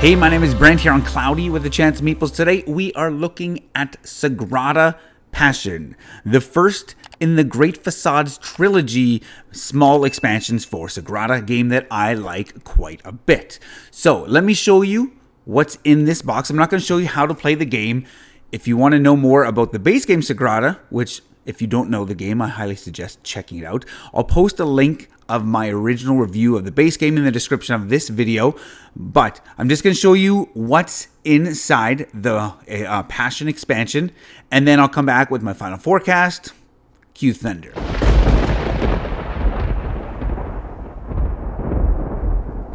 Hey, my name is Brent here on Cloudy with the Chance of Meeples. Today we are looking at Sagrada Passion, the first in the Great Facades trilogy small expansions for Sagrada, a game that I like quite a bit. So let me show you what's in this box. I'm not going to show you how to play the game. If you want to know more about the base game Sagrada, which if you don't know the game, I highly suggest checking it out. I'll post a link of my original review of the base game in the description of this video, but I'm just going to show you what's inside the Passion expansion, and then I'll come back with my final forecast. Cue thunder.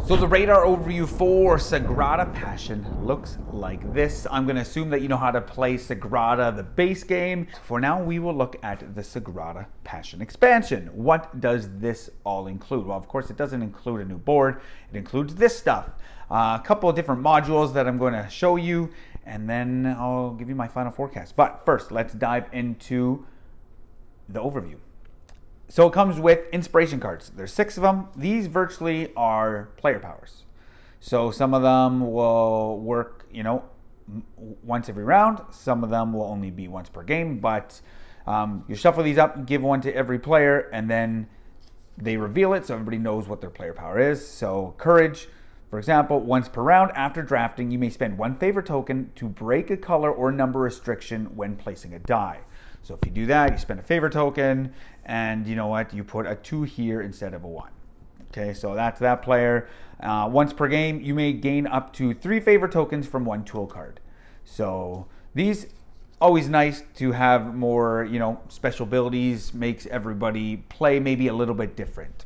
So the radar overview for Sagrada Passion looks like this. I'm going to assume that you know how to play Sagrada, the base game. For now, we will look at the Sagrada Passion expansion. What does this all include? Well, of course, it doesn't include a new board. It includes this stuff. A couple of different modules that I'm going to show you, and then I'll give you my final forecast. But first, let's dive into the overview. So it comes with inspiration cards. There's 6 of them. These virtually are player powers. So some of them will work, once every round. Some of them will only be once per game. But you shuffle these up, give one to every player, and then they reveal it so everybody knows what their player power is. So courage, for example, once per round after drafting, you may spend 1 favor token to break a color or number restriction when placing a die. So if you do that, you spend a favor token, and you know what? You put a 2 here instead of a 1. Okay, so that's that player. Once per game, you may gain up to 3 favor tokens from 1 tool card. So these, always nice to have more, special abilities, makes everybody play maybe a little bit different.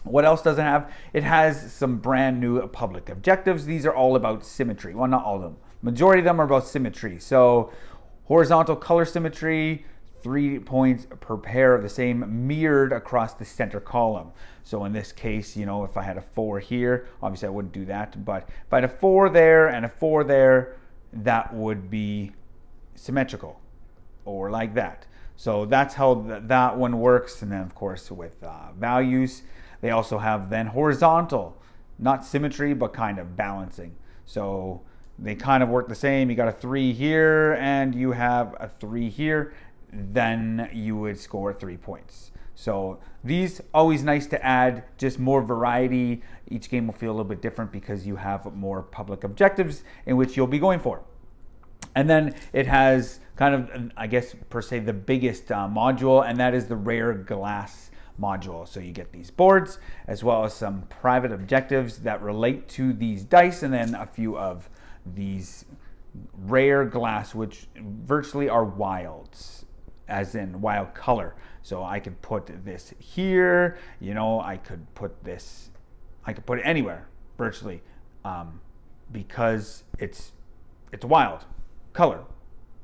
What else does it have? It has some brand new public objectives. These are all about symmetry. Well, not all of them. Majority of them are about symmetry. So horizontal color symmetry, 3 points per pair of the same mirrored across the center column. So in this case, if I had a 4 here, obviously I wouldn't do that, but if I had a 4 there and a 4 there, that would be symmetrical, or like that. So that's how that one works. And then of course with values, they also have then horizontal, not symmetry, but kind of balancing. So they kind of work the same. You got a 3 here and you have a 3 here, then you would score 3 points. So these, always nice to add, just more variety. Each game will feel a little bit different because you have more public objectives in which you'll be going for. And then it has kind of, I guess, per se, the biggest module, and that is the rare glass module. So you get these boards as well as some private objectives that relate to these dice, and then a few of these rare glass, which virtually are wilds, as in wild color. So I could put this here, I could put it anywhere virtually, because it's wild color,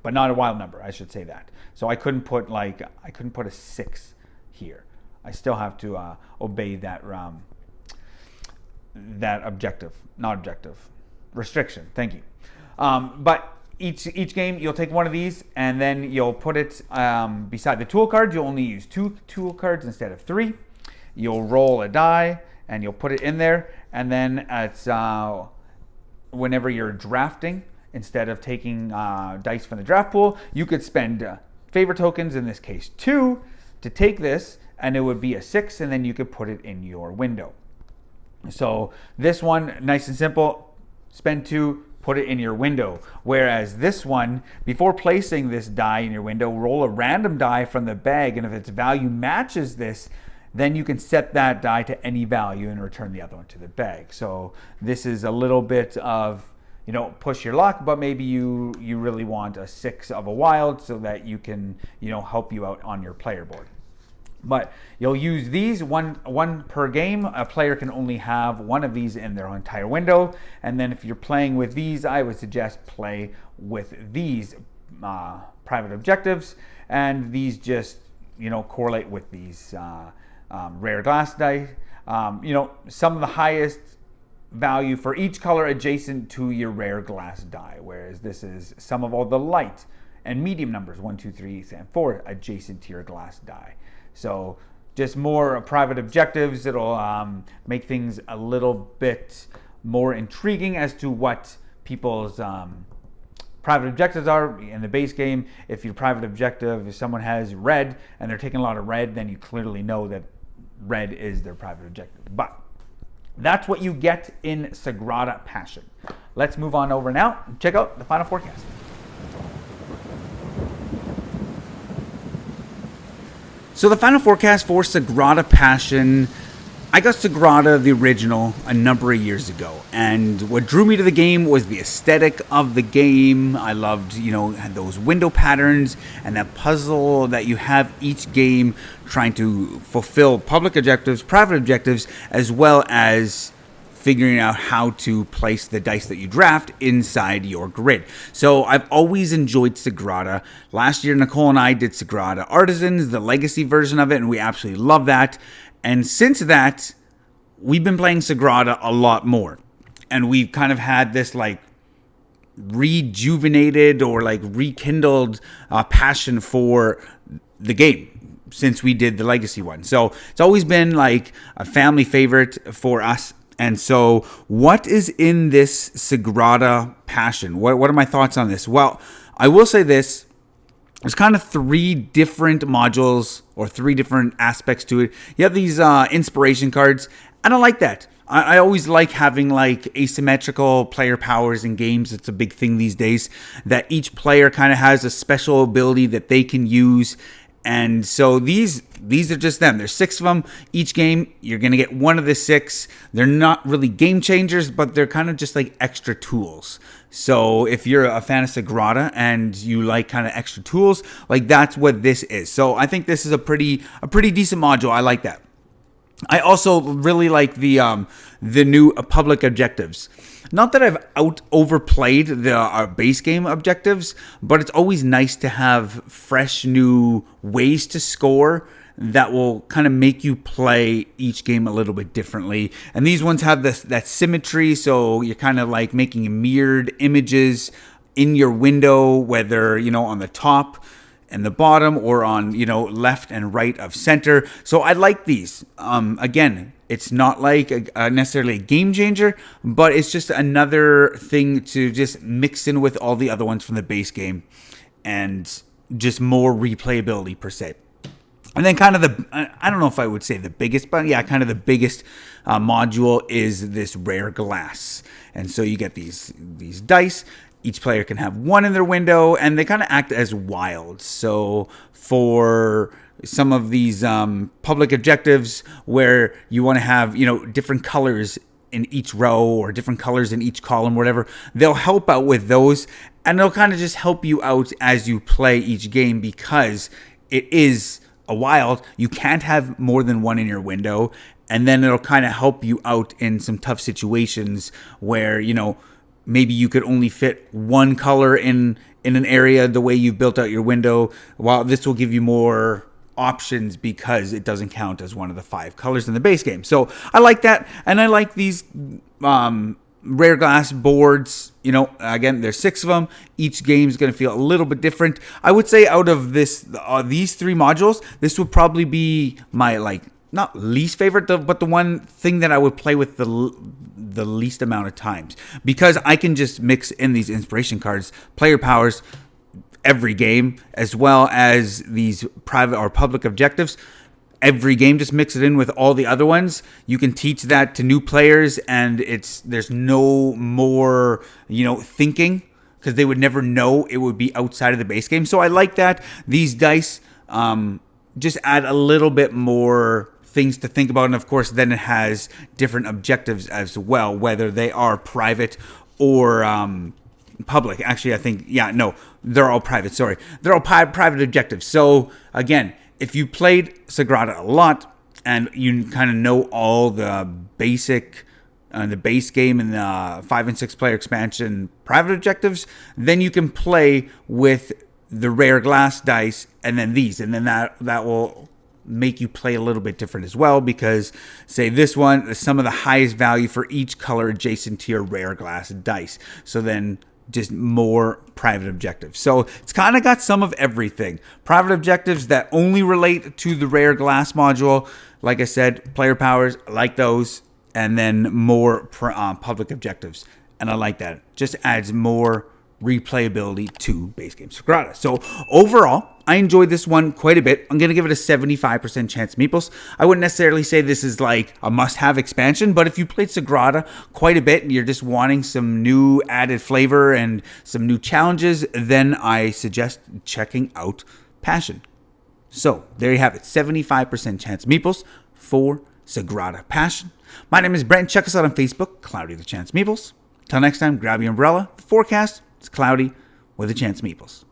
but not a wild number, I should say that. So I couldn't put a 6 here. I still have to obey that restriction. Thank you. But each game, you'll take one of these and then you'll put it beside the tool card. You'll only use 2 tool cards instead of 3. You'll roll a die and you'll put it in there. And then it's whenever you're drafting, instead of taking dice from the draft pool, you could spend favor tokens, in this case 2, to take this, and it would be a 6, and then you could put it in your window. So this one, nice and simple, spend 2, put it in your window. Whereas this one, before placing this die in your window, roll a random die from the bag, and if its value matches this, then you can set that die to any value and return the other one to the bag. So this is a little bit of, push your luck, but maybe you really want a 6 of a wild so that you can, help you out on your player board. But you'll use these one per game. A player can only have 1 of these in their entire window. And then if you're playing with these, I would suggest play with these private objectives. And these just, correlate with these rare glass die. Some of the highest value for each color adjacent to your rare glass die, whereas this is some of all the light and medium numbers, 1, 2, 3, and 4, adjacent to your glass die. So just more private objectives. It'll make things a little bit more intriguing as to what people's private objectives are in the base game. If your private objective, if someone has red and they're taking a lot of red, then you clearly know that red is their private objective. But that's what you get in Sagrada Passion. Let's move on over now and check out the final forecast. So the final forecast for Sagrada Passion, I got Sagrada, the original, a number of years ago. And what drew me to the game was the aesthetic of the game. I loved, those window patterns and that puzzle that you have each game trying to fulfill public objectives, private objectives, as well as figuring out how to place the dice that you draft inside your grid. So I've always enjoyed Sagrada. Last year, Nicole and I did Sagrada Artisans, the legacy version of it, and we absolutely love that. And since that, we've been playing Sagrada a lot more. And we've kind of had this rejuvenated or rekindled passion for the game since we did the legacy one. So it's always been a family favorite for us. And so what is in this Sagrada Passion? What are my thoughts on this? Well, I will say this. There's kind of 3 different modules or 3 different aspects to it. You have these inspiration cards, and I like that. I always like having asymmetrical player powers in games. It's a big thing these days, that each player kind of has a special ability that they can use. And so these are just them. There's 6 of them. Each game, you're going to get one of the 6. They're not really game changers, but they're kind of just extra tools. So if you're a fan of Sagrada and you like kind of extra tools, that's what this is. So I think this is a pretty decent module. I like that. I also really like the new public objectives. Not that I've overplayed the base game objectives, but it's always nice to have fresh new ways to score that will kind of make you play each game a little bit differently. And these ones have that symmetry, so you're kind of making mirrored images in your window, whether on the top and the bottom or on left and right of center. So I like these. Again, it's not necessarily a game changer, but it's just another thing to just mix in with all the other ones from the base game and just more replayability per se. And then kind of I don't know if I would say the biggest, but yeah, kind of the biggest module is this rare glass. And so you get these dice. Each player can have one in their window, and they kind of act as wilds. So for some of these public objectives where you want to have, different colors in each row or different colors in each column, whatever, they'll help out with those, and they'll kind of just help you out as you play each game because it is a wild. You can't have more than one in your window, and then it'll kind of help you out in some tough situations where, maybe you could only fit one color in an area the way you've built out your window, while this will give you more options because it doesn't count as one of the 5 colors in the base game. So I like that, and I like these rare glass boards. Again, there's 6 of them. Each game is going to feel a little bit different. I would say out of these 3 modules, this would probably be my not least favorite, but the one thing that I would play with the least amount of times, because I can just mix in these inspiration cards, player powers every game, as well as these private or public objectives every game. Just mix it in with all the other ones. You can teach that to new players, and there's no more thinking, because they would never know it would be outside of the base game. So I like that. These dice just add a little bit more things to think about, and of course then it has different objectives as well, whether they are private or public. Actually, I think they're all private. Sorry, they're all private objectives. So again, if you played Sagrada a lot and you kind of know all the basic the base game and the 5 and 6 player expansion private objectives, then you can play with the rare glass dice and then these, and then that will make you play a little bit different as well, because say this one is some of the highest value for each color adjacent to your rare glass dice. So then just more private objectives. So it's kind of got some of everything. Private objectives that only relate to the rare glass module. Like I said, player powers, I like those. and then more public objectives. And I like that. Just adds more replayability to base game Sagrada. So overall, I enjoyed this one quite a bit. I'm going to give it a 75% chance of Meeples. I wouldn't necessarily say this is like a must-have expansion, but if you played Sagrada quite a bit and you're just wanting some new added flavor and some new challenges, then I suggest checking out Passion. So there you have it, 75% chance of Meeples for Sagrada Passion. My name is Brent. Check us out on Facebook, Cloudy the Chance Meeples. Till next time, grab your umbrella. The forecast is cloudy with a chance of Meeples.